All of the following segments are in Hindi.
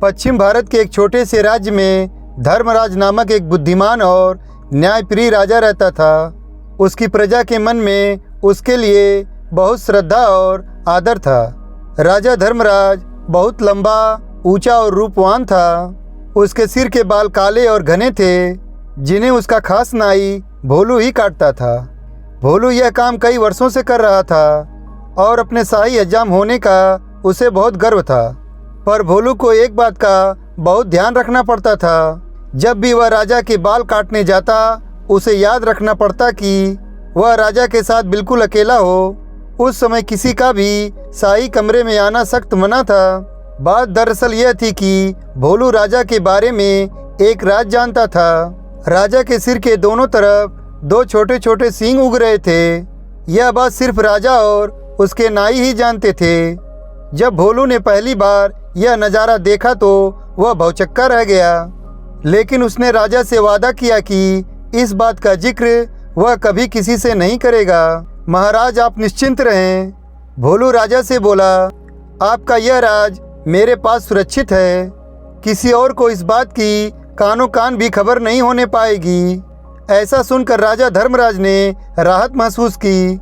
पश्चिम भारत के एक छोटे से राज्य में धर्मराज नामक एक बुद्धिमान और न्यायप्रिय राजा रहता था। उसकी प्रजा के मन में उसके लिए बहुत श्रद्धा और आदर था। राजा धर्मराज बहुत लंबा, ऊंचा और रूपवान था। उसके सिर के बाल काले और घने थे, जिन्हें उसका खास नाई भोलू ही काटता था। भोलू यह काम कई वर्षों से कर रहा था और अपने शाही हजाम होने का उसे बहुत गर्व था। पर भोलू को एक बात का बहुत ध्यान रखना पड़ता था। जब भी वह राजा के बाल काटने जाता, उसे याद रखना पड़ता कि वह राजा के साथ बिल्कुल अकेला हो। उस समय किसी का भी शाही कमरे में आना सख्त मना था। बात दरअसल यह थी कि भोलू राजा के बारे में एक राज जानता था। राजा के सिर के दोनों तरफ दो छोटे छोटे सींग उग रहे थे। यह बात सिर्फ राजा और उसके नाई ही जानते थे। जब भोलू ने पहली बार यह नज़ारा देखा तो वह भौचक्का रह गया, लेकिन उसने राजा से वादा किया कि इस बात का जिक्र वह कभी किसी से नहीं करेगा। महाराज, आप निश्चिंत रहें। भोलू राजा से बोला, आपका यह राज मेरे पास सुरक्षित है। किसी और को इस बात की कानों कान भी खबर नहीं होने पाएगी। ऐसा सुनकर राजा धर्मराज ने राहत महसूस की।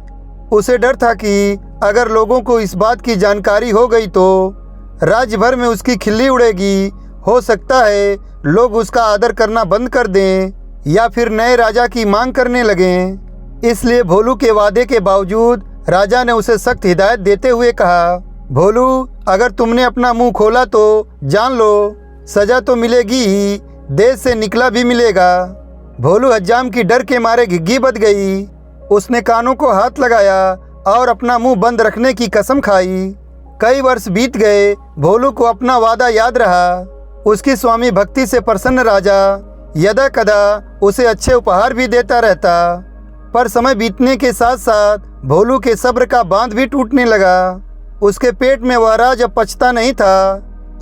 उसे डर था कि अगर लोगों को इस बात की जानकारी हो गई तो राज्य भर में उसकी खिल्ली उड़ेगी। हो सकता है लोग उसका आदर करना बंद कर दें या फिर नए राजा की मांग करने लगें। इसलिए भोलू के वादे के बावजूद राजा ने उसे सख्त हिदायत देते हुए कहा, भोलू, अगर तुमने अपना मुंह खोला तो जान लो सजा तो मिलेगी ही, देश से निकला भी मिलेगा। भोलू हज्जाम की डर के मारे घिघी बच गई। उसने कानों को हाथ लगाया और अपना मुंह बंद रखने की कसम खाई। कई वर्ष बीत गए। भोलू को अपना वादा याद रहा। उसकी स्वामी भक्ति से प्रसन्न राजा यदा कदा उसे अच्छे उपहार भी देता रहता। पर समय बीतने के साथ साथ भोलू के सब्र का बांध भी टूटने लगा। उसके पेट में वह राज अब पचता नहीं था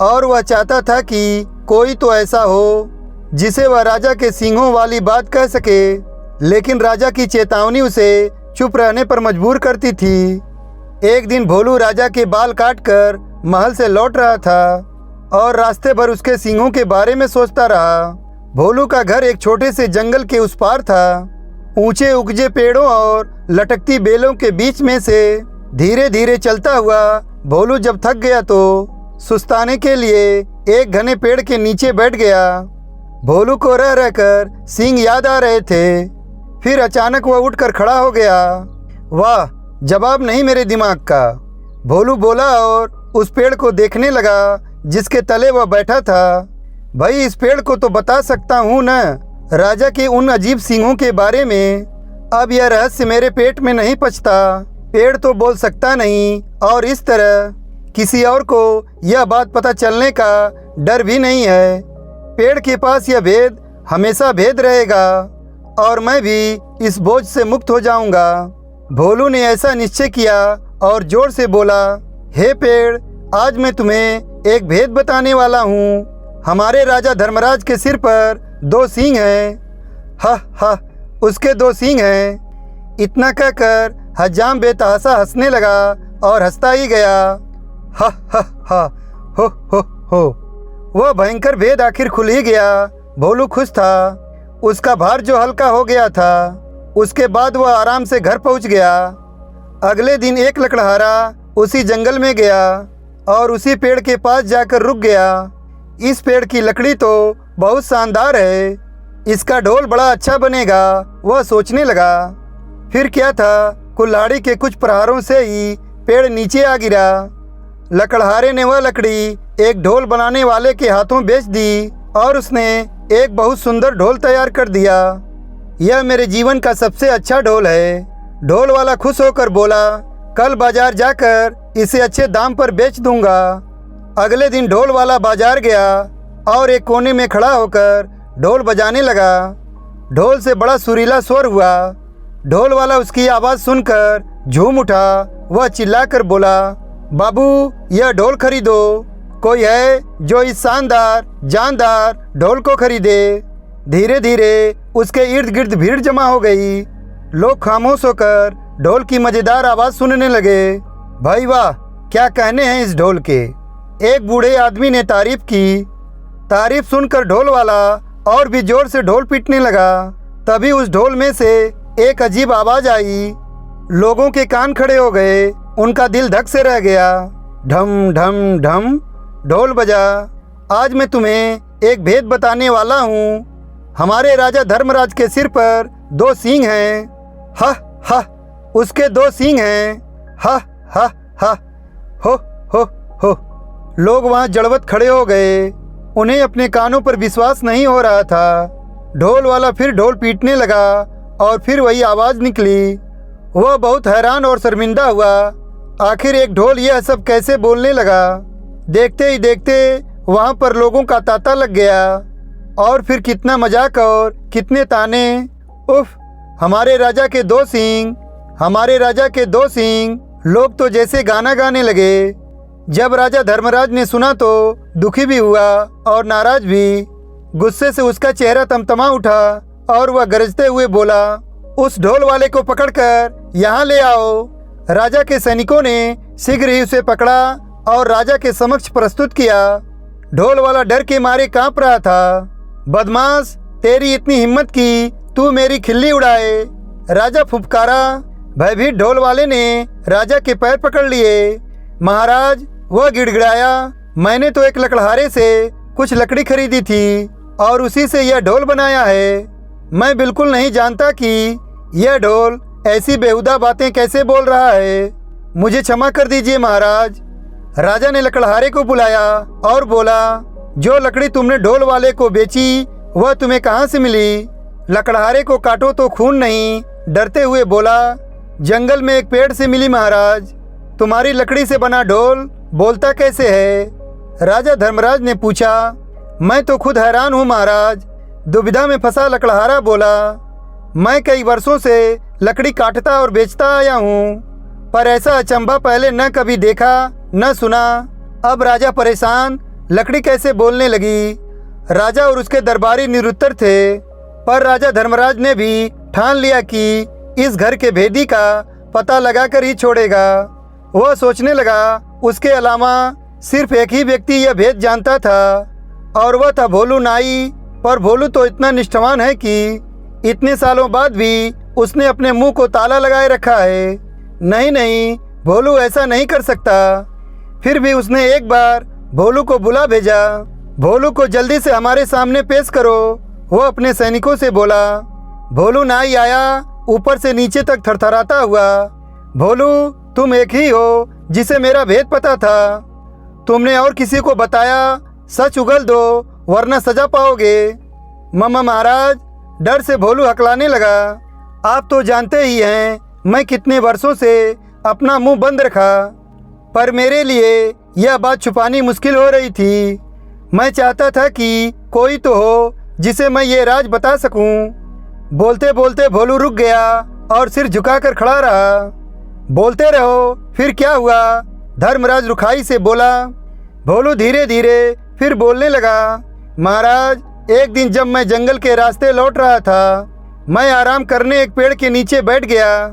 और वह चाहता था कि कोई तो ऐसा हो जिसे वह राजा के सींगों वाली बात कह सके। लेकिन राजा की चेतावनी उसे चुप रहने पर मजबूर करती थी। एक दिन भोलू राजा के बाल काटकर महल से लौट रहा था और रास्ते भर उसके सींगों के बारे में सोचता रहा। भोलू का घर एक छोटे से जंगल के उस पार था। ऊंचे उगजे पेड़ों और लटकती बेलों के बीच में से धीरे धीरे चलता हुआ भोलू जब थक गया तो सुस्ताने के लिए एक घने पेड़ के नीचे बैठ गया। भोलू को रह रहकर सींग याद आ रहे थे। फिर अचानक वह उठकर खड़ा हो गया। वाह, जवाब नहीं मेरे दिमाग का, भोलू बोला और उस पेड़ को देखने लगा जिसके तले वह बैठा था। भाई, इस पेड़ को तो बता सकता हूँ न, राजा के उन अजीब सींगों के बारे में। अब यह रहस्य मेरे पेट में नहीं पचता। पेड़ तो बोल सकता नहीं और इस तरह किसी और को यह बात पता चलने का डर भी नहीं है। पेड़ के पास यह भेद हमेशा भेद रहेगा और मैं भी इस बोझ से मुक्त हो जाऊंगा। भोलू ने ऐसा निश्चय किया और जोर से बोला, हे पेड़, आज मैं तुम्हें एक भेद बताने वाला हूँ। हमारे राजा धर्मराज के सिर पर दो सींग हैं। हा हा, उसके दो सींग हैं। इतना कहकर हज्जाम बेतहाशा हंसने लगा और हंसता ही गया। हा हा हा, हो। वह भयंकर भेद आखिर खुल ही गया। भोलू खुश था। उसका भार जो हल्का हो गया था, उसके बाद वह आराम से घर पहुंच गया। अगले दिन एक लकड़हारा उसी जंगल में गया और उसी पेड़ के पास जाकर रुक गया। इस पेड़ की लकड़ी तो बहुत शानदार है, इसका ढोल बड़ा अच्छा बनेगा, वह सोचने लगा। फिर क्या था, कुल्हाड़ी के कुछ प्रहारों से ही पेड़ नीचे आ गिरा। लकड़हारे ने वह लकड़ी एक ढोल बनाने वाले के हाथों बेच दी और उसने एक बहुत सुंदर ढोल तैयार कर दिया। यह मेरे जीवन का सबसे अच्छा ढोल है। ढोल वाला खुश होकर बोला, कल बाजार जाकर इसे अच्छे दाम पर बेच दूंगा। अगले दिन ढोल वाला बाजार गया और एक कोने में खड़ा होकर ढोल बजाने लगा। ढोल से बड़ा सुरीला स्वर हुआ। ढोल वाला उसकी आवाज़ सुनकर झूम उठा। वह चिल्लाकर बोला, बाबू, यह ढोल खरीदो। कोई है जो इस शानदार जानदार ढोल को खरीदे। धीरे धीरे उसके इर्द गिर्द भीड़ जमा हो गई। लोग खामोश होकर ढोल की मज़ेदार आवाज़ सुनने लगे। भाई वाह, क्या कहने हैं इस ढोल के। एक बूढ़े आदमी ने तारीफ की। तारीफ सुनकर ढोल वाला और भी जोर से ढोल पीटने लगा। तभी उस ढोल में से एक अजीब आवाज़ आई। लोगों के कान खड़े हो गए, उनका दिल धक से रह गया। ढम ढम ढम ढोल बजा। आज मैं तुम्हें एक भेद बताने वाला हूँ। हमारे राजा धर्मराज के सिर पर 2 सींग हैं। हा हा, उसके 2 सींग हैं। हा हा हा, हो हो हो। लोग वहाँ जड़वत खड़े हो गए। उन्हें अपने कानों पर विश्वास नहीं हो रहा था। ढोल वाला फिर ढोल पीटने लगा और फिर वही आवाज़ निकली। वह बहुत हैरान और शर्मिंदा हुआ। आखिर एक ढोल यह सब कैसे बोलने लगा। देखते ही देखते वहाँ पर लोगों का तांता लग गया। और फिर कितना मजाक और कितने ताने। उफ, हमारे राजा के 2 सींग, हमारे राजा के 2 सींग। लोग तो जैसे गाना गाने लगे। जब राजा धर्मराज ने सुना तो दुखी भी हुआ और नाराज भी। गुस्से से उसका चेहरा तमतमा उठा और वह गरजते हुए बोला, उस ढोल वाले को पकड़कर यहाँ ले आओ। राजा के सैनिकों ने शीघ्र ही उसे पकड़ा और राजा के समक्ष प्रस्तुत किया। ढोल वाला डर के मारे कांप रहा था। बदमाश, तेरी इतनी हिम्मत की तू मेरी खिल्ली उड़ाए। राजा फुफकारा। भयभीत ढोल वाले ने राजा के पैर पकड़ लिए। महाराज, वह गिड़गिड़ाया, मैंने तो एक लकड़हारे से कुछ लकड़ी खरीदी थी और उसी से यह ढोल बनाया है। मैं बिल्कुल नहीं जानता कि यह ढोल ऐसी बेहुदा बातें कैसे बोल रहा है। मुझे क्षमा कर दीजिए महाराज। राजा ने लकड़हारे को बुलाया और बोला, जो लकड़ी तुमने ढोल वाले को बेची वह तुम्हें कहाँ से मिली? लकड़हारे को काटो तो खून नहीं, डरते हुए बोला, जंगल में एक पेड़ से मिली महाराज। तुम्हारी लकड़ी से बना ढोल बोलता कैसे है? राजा धर्मराज ने पूछा। मैं तो खुद हैरान हूँ महाराज। दुविधा में फंसा लकड़हारा बोला, मैं कई वर्षों से लकड़ी काटता और बेचता आया हूँ, पर ऐसा अचंभा पहले न कभी देखा न सुना। अब राजा परेशान, लकड़ी कैसे बोलने लगी। राजा और उसके दरबारी निरुत्तर थे, पर राजा धर्मराज ने भी ठान लिया कि इस घर के भेदी का पता लगाकर ही छोड़ेगा। वह सोचने लगा, उसके अलावा सिर्फ एक ही व्यक्ति यह भेद जानता था और वह था भोलू नाई। पर भोलू तो इतना निष्ठावान है कि इतने सालों बाद भी उसने अपने मुंह को ताला लगाए रखा है। नहीं नहीं, भोलू ऐसा नहीं कर सकता। फिर भी उसने एक बार भोलू को बुला भेजा। भोलू को जल्दी से हमारे सामने पेश करो, वह अपने सैनिकों से बोला। भोलू नाई आया, ऊपर से नीचे तक थरथराता हुआ। भोलू, तुम एक ही हो जिसे मेरा भेद पता था। तुमने और किसी को बताया? सच उगल दो वरना सजा पाओगे। मम्मा महाराज, डर से भोलू हकलाने लगा। आप तो जानते ही हैं मैं कितने वर्षों से अपना मुंह बंद रखा, पर मेरे लिए यह बात छुपानी मुश्किल हो रही थी। मैं चाहता था कि कोई तो हो जिसे मैं ये राज बता सकूं। बोलते बोलते भोलू रुक गया और सिर झुकाकर खड़ा रहा। बोलते रहो, फिर क्या हुआ? धर्मराज रुखाई से बोला। भोलू धीरे धीरे फिर बोलने लगा। महाराज, एक दिन जब मैं जंगल के रास्ते लौट रहा था, मैं आराम करने एक पेड़ के नीचे बैठ गया।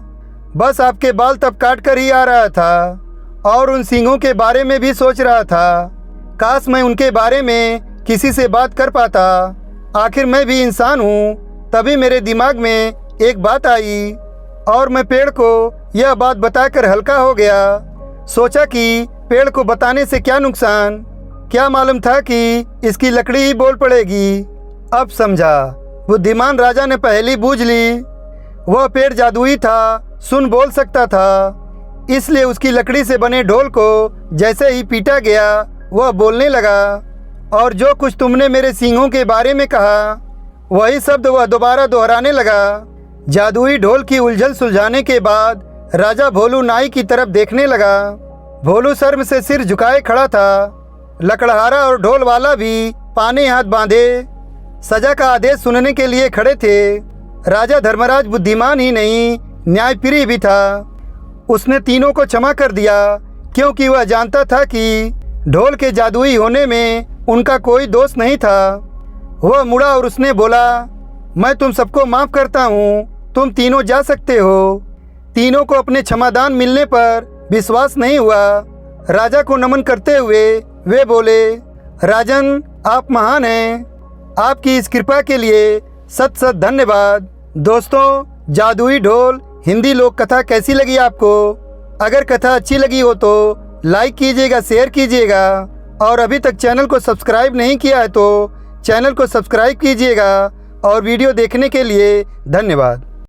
बस आपके बाल तब काट कर ही आ रहा था और उन सींगों के बारे में भी सोच रहा था। काश मैं उनके बारे में किसी से बात कर पाता। आखिर मैं भी इंसान हूँ। तभी मेरे दिमाग में एक बात आई और मैं पेड़ को यह बात बताकर हल्का हो गया। सोचा कि पेड़ को बताने से क्या नुकसान। क्या मालूम था कि इसकी लकड़ी ही बोल पड़ेगी। अब समझा, बुद्धिमान राजा ने पहेली बूझ ली। वह पेड़ जादुई था, सुन बोल सकता था, इसलिए उसकी लकड़ी से बने ढोल को जैसे ही पीटा गया वह बोलने लगा। और जो कुछ तुमने मेरे सींगों के बारे में कहा वही शब्द वह दोबारा दोहराने लगा। जादुई ढोल की उलझन सुलझाने के बाद राजा भोलू नाई की तरफ देखने लगा। भोलू शर्म से सिर झुकाए खड़ा था। लकड़हारा और ढोल वाला भी पाने हाथ बांधे सजा का आदेश सुनने के लिए खड़े थे। राजा धर्मराज बुद्धिमान ही नहीं, न्यायप्रिय भी था। उसने तीनों को क्षमा कर दिया क्योंकि वह जानता था कि ढोल के जादुई होने में उनका कोई दोष नहीं था। वह मुड़ा और उसने बोला, मैं तुम सबको माफ़ करता हूँ, तुम तीनों जा सकते हो। तीनों को अपने क्षमादान मिलने पर विश्वास नहीं हुआ। राजा को नमन करते हुए वे बोले, राजन आप महान हैं, आपकी इस कृपा के लिए सत सत धन्यवाद। दोस्तों, जादुई ढोल हिंदी लोक कथा कैसी लगी आपको? अगर कथा अच्छी लगी हो तो लाइक कीजिएगा, शेयर कीजिएगा, और अभी तक चैनल को सब्सक्राइब नहीं किया है तो चैनल को सब्सक्राइब कीजिएगा। और वीडियो देखने के लिए धन्यवाद।